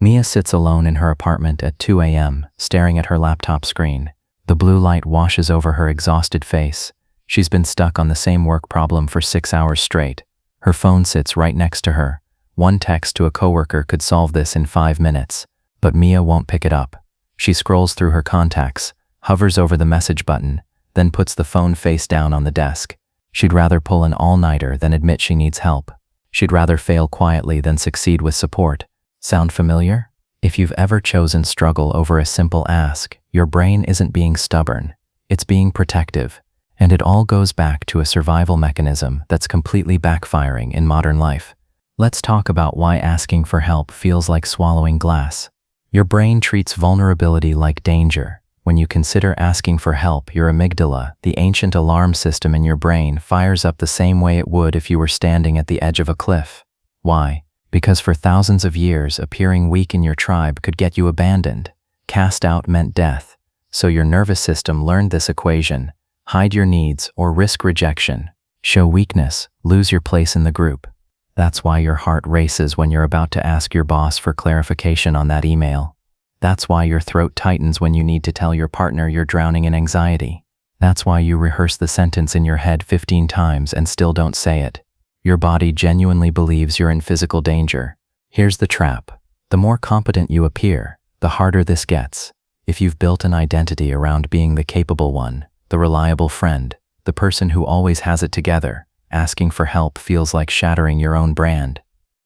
Mia sits alone in her apartment at 2 a.m., staring at her laptop screen. The blue light washes over her exhausted face. She's been stuck on the same work problem for 6 hours straight. Her phone sits right next to her. One text to a coworker could solve this in 5 minutes, but Mia won't pick it up. She scrolls through her contacts, hovers over the message button, then puts the phone face down on the desk. She'd rather pull an all-nighter than admit she needs help. She'd rather fail quietly than succeed with support. Sound familiar? If you've ever chosen struggle over a simple ask, your brain isn't being stubborn, it's being protective. And it all goes back to a survival mechanism that's completely backfiring in modern life. Let's talk about why asking for help feels like swallowing glass. Your brain treats vulnerability like danger. When you consider asking for help, your amygdala, the ancient alarm system in your brain, fires up the same way it would if you were standing at the edge of a cliff. Why? Because for thousands of years, appearing weak in your tribe could get you abandoned. Cast out meant death. So your nervous system learned this equation: hide your needs or risk rejection. Show weakness, lose your place in the group. That's why your heart races when you're about to ask your boss for clarification on that email. That's why your throat tightens when you need to tell your partner you're drowning in anxiety. That's why you rehearse the sentence in your head 15 times and still don't say it. Your body genuinely believes you're in physical danger. Here's the trap. The more competent you appear, the harder this gets. If you've built an identity around being the capable one, the reliable friend, the person who always has it together, asking for help feels like shattering your own brand.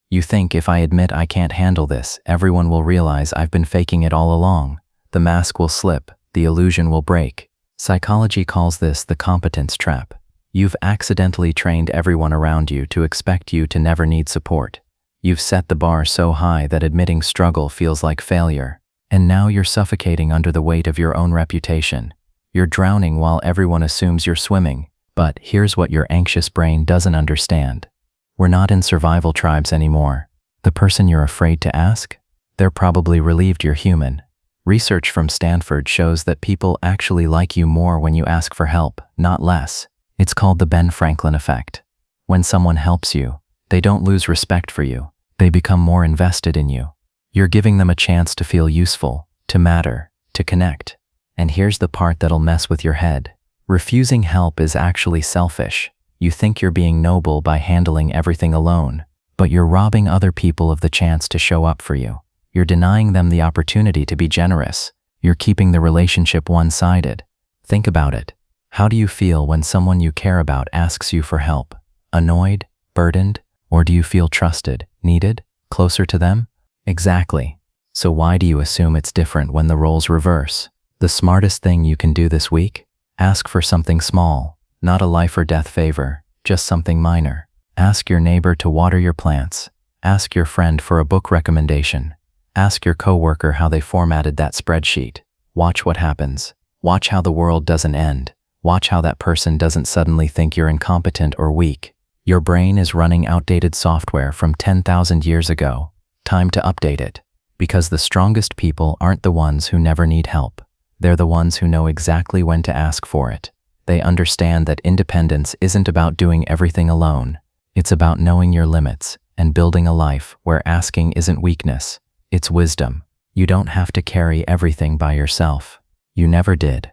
You think, if I admit I can't handle this, everyone will realize I've been faking it all along. The mask will slip, the illusion will break. Psychology calls this the competence trap. You've accidentally trained everyone around you to expect you to never need support. You've set the bar so high that admitting struggle feels like failure. And now you're suffocating under the weight of your own reputation. You're drowning while everyone assumes you're swimming. But here's what your anxious brain doesn't understand. We're not in survival tribes anymore. The person you're afraid to ask? They're probably relieved you're human. Research from Stanford shows that people actually like you more when you ask for help, not less. It's called the Ben Franklin effect. When someone helps you, they don't lose respect for you. They become more invested in you. You're giving them a chance to feel useful, to matter, to connect. And here's the part that'll mess with your head. Refusing help is actually selfish. You think you're being noble by handling everything alone, but you're robbing other people of the chance to show up for you. You're denying them the opportunity to be generous. You're keeping the relationship one-sided. Think about it. How do you feel when someone you care about asks you for help? Annoyed? Burdened? Or do you feel trusted, needed, closer to them? Exactly. So why do you assume it's different when the roles reverse? The smartest thing you can do this week? Ask for something small, not a life or death favor, just something minor. Ask your neighbor to water your plants. Ask your friend for a book recommendation. Ask your coworker how they formatted that spreadsheet. Watch what happens. Watch how the world doesn't end. Watch how that person doesn't suddenly think you're incompetent or weak. Your brain is running outdated software from 10,000 years ago. Time to update it. Because the strongest people aren't the ones who never need help. They're the ones who know exactly when to ask for it. They understand that independence isn't about doing everything alone. It's about knowing your limits and building a life where asking isn't weakness, it's wisdom. You don't have to carry everything by yourself. You never did.